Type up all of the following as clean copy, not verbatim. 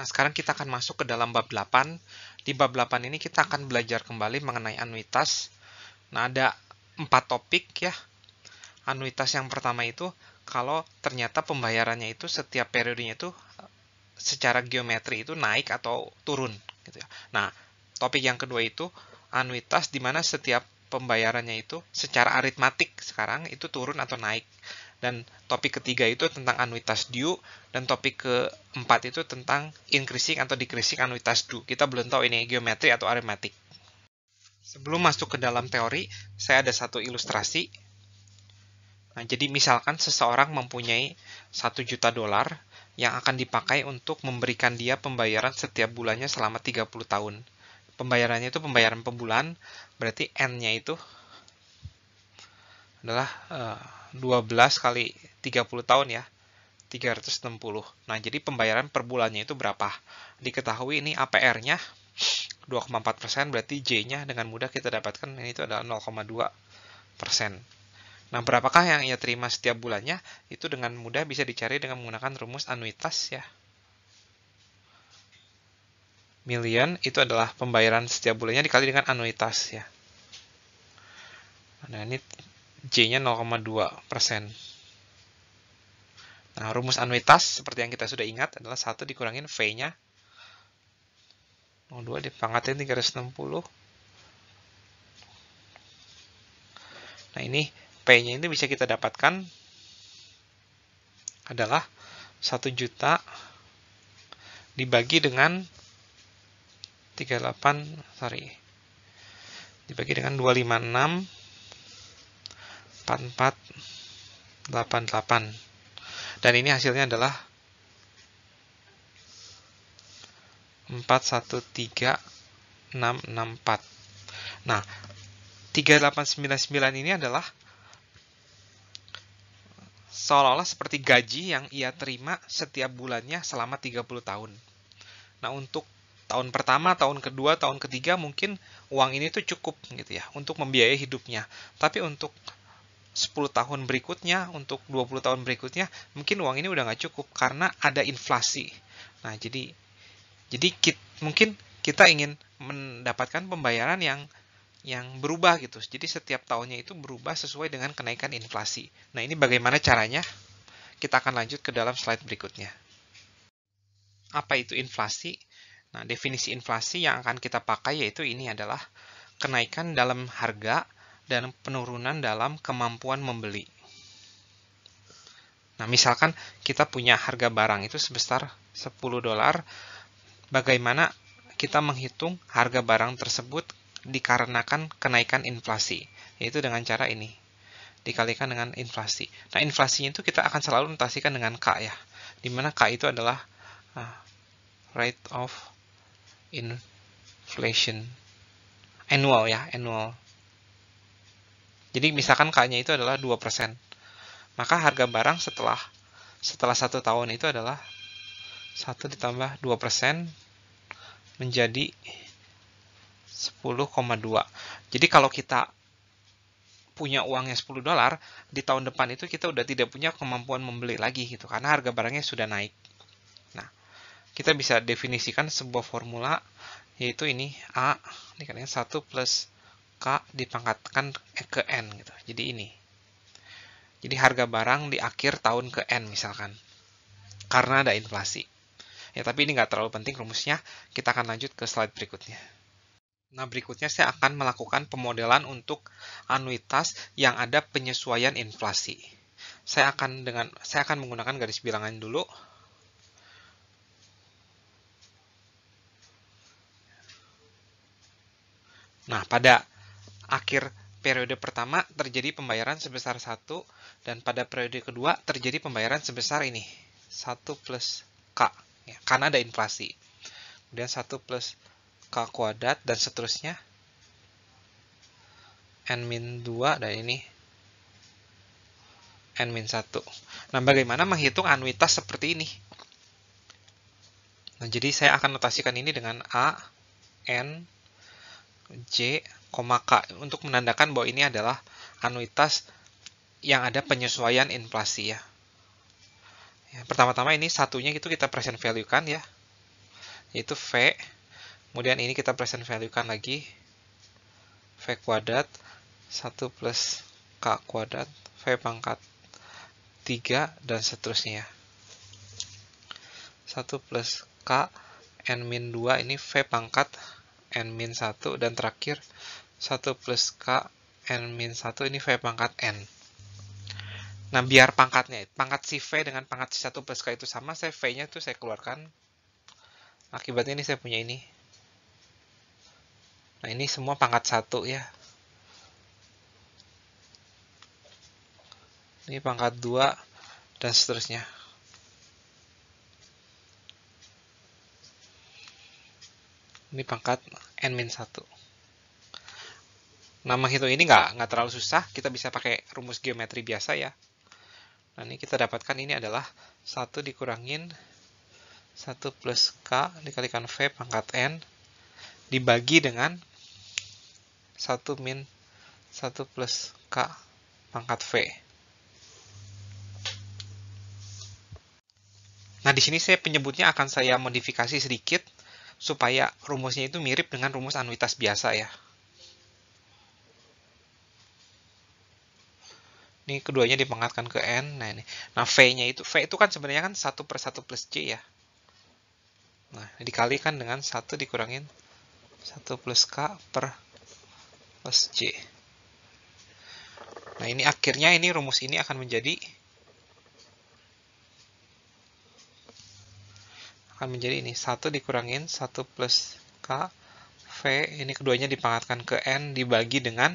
Nah, sekarang kita akan masuk ke dalam bab 8. Di bab 8 ini kita akan belajar kembali mengenai anuitas. Nah, ada 4 topik ya. Anuitas yang pertama itu, kalau ternyata pembayarannya itu setiap periodenya itu secara geometri itu naik atau turun. Gitu ya. Nah, topik yang kedua itu, anuitas di mana setiap pembayarannya itu secara aritmatik sekarang itu turun atau naik. Dan topik ketiga itu tentang anuitas due, dan topik keempat itu tentang increasing atau decreasing anuitas due. Kita belum tahu ini geometri atau aritmatik. Sebelum masuk ke dalam teori, saya ada satu ilustrasi. Nah, jadi misalkan seseorang mempunyai 1 juta dolar yang akan dipakai untuk memberikan dia pembayaran setiap bulannya selama 30 tahun. Pembayarannya itu pembayaran per bulan, berarti N-nya itu adalah 12 kali 30 tahun ya, 360. Nah, jadi pembayaran per bulannya itu berapa? Diketahui ini APR-nya 2,4%, berarti J-nya dengan mudah kita dapatkan ini itu adalah 0,2%. Nah, berapakah yang ia terima setiap bulannya? Itu dengan mudah bisa dicari dengan menggunakan rumus anuitas ya. Million itu adalah pembayaran setiap bulannya dikali dengan anuitas ya. Nah, ini J-nya 0,2%. Nah, rumus anuitas seperti yang kita sudah ingat adalah 1 dikurangin V-nya 0,2 dipangkatin 360. Nah, ini P-nya ini bisa kita dapatkan adalah 1 juta dibagi dengan 256 4488. Dan ini hasilnya adalah 413664. Nah, 3899 ini adalah seolah-olah seperti gaji yang ia terima setiap bulannya selama 30 tahun. Nah, untuk tahun pertama, tahun kedua, tahun ketiga mungkin uang ini tuh cukup gitu ya untuk membiayai hidupnya. Tapi untuk 10 tahun berikutnya, untuk 20 tahun berikutnya, mungkin uang ini udah nggak cukup karena ada inflasi. Nah, jadi mungkin kita ingin mendapatkan pembayaran yang berubah gitu. Jadi setiap tahunnya itu berubah sesuai dengan kenaikan inflasi. Nah, ini bagaimana caranya? Kita akan lanjut ke dalam slide berikutnya. Apa itu inflasi? Nah, definisi inflasi yang akan kita pakai yaitu ini adalah kenaikan dalam harga dan penurunan dalam kemampuan membeli. Nah, misalkan kita punya harga barang itu sebesar 10 dolar, bagaimana kita menghitung harga barang tersebut dikarenakan kenaikan inflasi, yaitu dengan cara ini, dikalikan dengan inflasi. Nah, inflasinya itu kita akan selalu notasikan dengan K ya, dimana K itu adalah rate of inflation, annual ya, annual. Jadi misalkan K-nya itu adalah 2%, maka harga barang setelah 1 tahun itu adalah 1 ditambah 2% menjadi 10,2. Jadi kalau kita punya uangnya 10 dolar, di tahun depan itu kita udah tidak punya kemampuan membeli lagi gitu, karena harga barangnya sudah naik. Nah, kita bisa definisikan sebuah formula, yaitu ini A dikalikan 1 plus K dipangkatkan ke N gitu. Jadi ini. Jadi harga barang di akhir tahun ke N misalkan. Karena ada inflasi. Ya, tapi ini nggak terlalu penting rumusnya. Kita akan lanjut ke slide berikutnya. Nah, berikutnya saya akan melakukan pemodelan untuk anuitas yang ada penyesuaian inflasi. Saya akan menggunakan garis bilangan dulu. Nah, pada akhir periode pertama terjadi pembayaran sebesar 1, dan pada periode kedua terjadi pembayaran sebesar ini, 1 plus K, ya, karena ada inflasi. Kemudian 1 plus K kuadrat, dan seterusnya, N-2, dan ini N-1. Nah, bagaimana menghitung anuitas seperti ini? Nah, jadi saya akan notasikan ini dengan A, N, J, K untuk menandakan bahwa ini adalah anuitas yang ada penyesuaian inflasi ya. Pertama-tama ini satunya itu kita present value kan ya. yaitu V. Kemudian ini kita present value-kan lagi. V kuadrat 1 plus K kuadrat, V pangkat 3, dan seterusnya. 1 plus K N-2, ini V pangkat N-1, dan terakhir 1 plus K N-1, ini V pangkat N. Nah, biar pangkat si V dengan pangkat si 1 plus K itu sama, saya V-nya itu saya keluarkan. Akibatnya ini saya punya ini. Nah, ini semua pangkat 1 ya. Ini pangkat 2, dan seterusnya. Ini pangkat N-1. Nah, menghitung ini nggak terlalu susah. Kita bisa pakai rumus geometri biasa ya. Nah, ini kita dapatkan ini adalah 1 dikurangin 1 plus K dikalikan V pangkat N dibagi dengan 1 min 1 plus K pangkat V. Nah, di sini saya penyebutnya akan saya modifikasi sedikit supaya rumusnya itu mirip dengan rumus anuitas biasa ya. Ini keduanya dipangkatkan ke N. Nah, ini. Nah, V-nya itu, V itu kan sebenarnya kan 1 per 1 plus J ya. Nah, dikalikan dengan 1 dikurangin 1 plus K per plus J. Nah, ini akhirnya ini rumus ini akan menjadi ini 1 dikurangin 1 plus K V, ini keduanya dipangkatkan ke N dibagi dengan,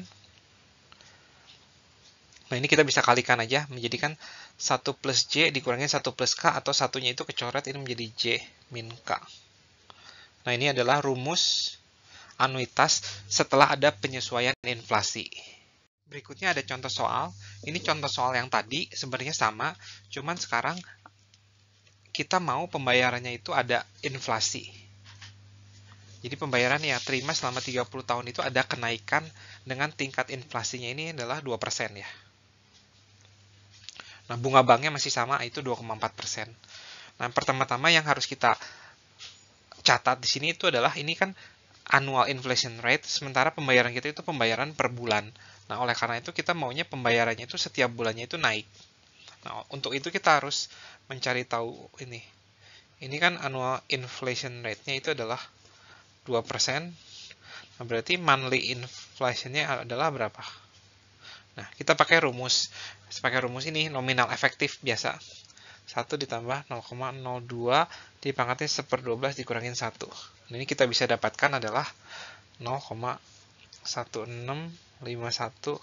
nah ini kita bisa kalikan aja, menjadikan 1 plus J dikurangin 1 plus K, atau satunya itu kecoret, ini menjadi J min K. Nah, ini adalah rumus anuitas setelah ada penyesuaian inflasi. Berikutnya ada contoh soal. Ini contoh soal yang tadi sebenarnya sama, cuman sekarang kita mau pembayarannya itu ada inflasi. Jadi pembayaran yang terima selama 30 tahun itu ada kenaikan dengan tingkat inflasinya ini adalah 2% ya. Nah, bunga banknya masih sama, itu 2,4%. Nah, pertama-tama yang harus kita catat di sini itu adalah ini kan annual inflation rate, sementara pembayaran kita itu pembayaran per bulan. Nah, oleh karena itu kita maunya pembayarannya itu setiap bulannya itu naik. Nah, untuk itu kita harus mencari tahu ini. Ini kan annual inflation rate-nya itu adalah 2%. Nah, berarti monthly inflation-nya adalah berapa? Nah, kita pakai rumus. Pakai rumus ini, nominal efektif biasa. 1 ditambah 0,02 dipangkatnya 1/12 dikurangin 1. Nah, ini kita bisa dapatkan adalah 0,1651.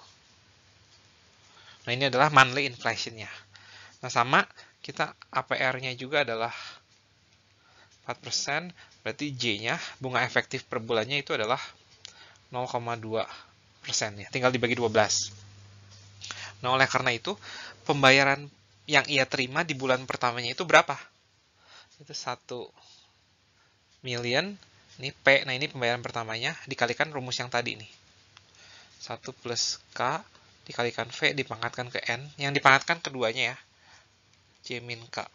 Nah, ini adalah monthly inflation-nya. Nah, sama, kita APR-nya juga adalah 4%, berarti J-nya, bunga efektif per bulannya itu adalah 0,2% ya, tinggal dibagi 12. Nah, oleh karena itu, pembayaran yang ia terima di bulan pertamanya itu berapa? Itu 1 million, ini P, nah ini pembayaran pertamanya, dikalikan rumus yang tadi nih. 1 plus K dikalikan V dipangkatkan ke N, yang dipangkatkan keduanya ya, J min K.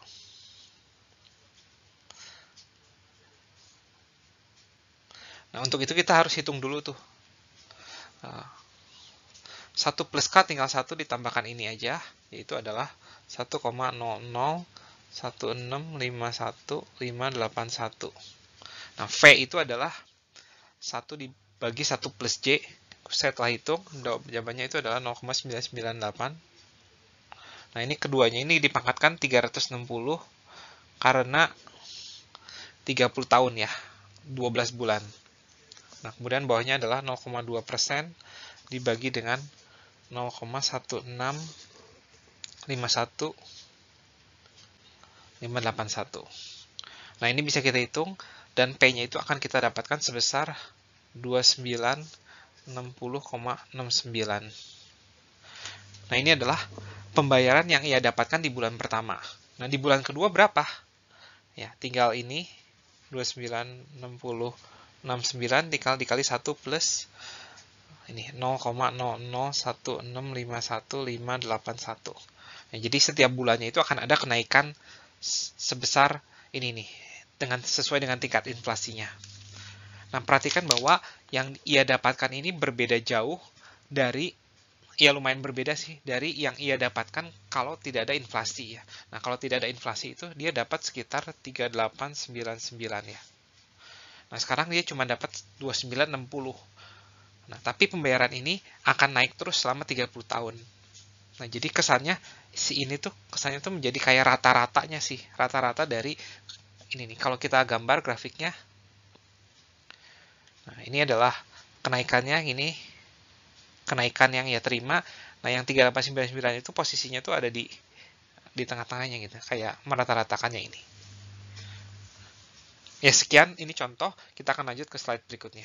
Nah, untuk itu kita harus hitung dulu tuh. 1 plus K tinggal 1 ditambahkan ini aja, yaitu adalah 1,001651,581. Nah, V itu adalah 1 dibagi 1 plus J. Saya telah hitung, jawabannya itu adalah 0,998. Nah, ini keduanya ini dipangkatkan 360 karena 30 tahun ya, 12 bulan. Nah, kemudian bawahnya adalah 0,2% dibagi dengan 0,1651581. Nah, ini bisa kita hitung, dan P-nya itu akan kita dapatkan sebesar 2960,69. Nah, ini adalah pembayaran yang ia dapatkan di bulan pertama. Nah, di bulan kedua berapa? Ya, tinggal ini 2960,69 dikali 1 plus ini 0,001651,581. Nah, jadi setiap bulannya itu akan ada kenaikan sebesar ini nih, sesuai dengan tingkat inflasinya. Nah, perhatikan bahwa yang ia dapatkan ini berbeda jauh dari, ya lumayan berbeda sih, dari yang ia dapatkan kalau tidak ada inflasi ya. Nah, kalau tidak ada inflasi itu dia dapat sekitar 3899 ya. Nah, sekarang dia cuma dapat 2960. Nah, tapi pembayaran ini akan naik terus selama 30 tahun. Nah, jadi kesannya tuh menjadi kayak rata-ratanya sih, rata-rata dari ini nih. Kalau kita gambar grafiknya, nah ini adalah kenaikannya, ini kenaikan yang ia terima. Nah, yang 3899 itu posisinya tuh ada di tengah-tengahnya gitu, kayak merata-ratakannya ini. Ya, sekian ini contoh, kita akan lanjut ke slide berikutnya.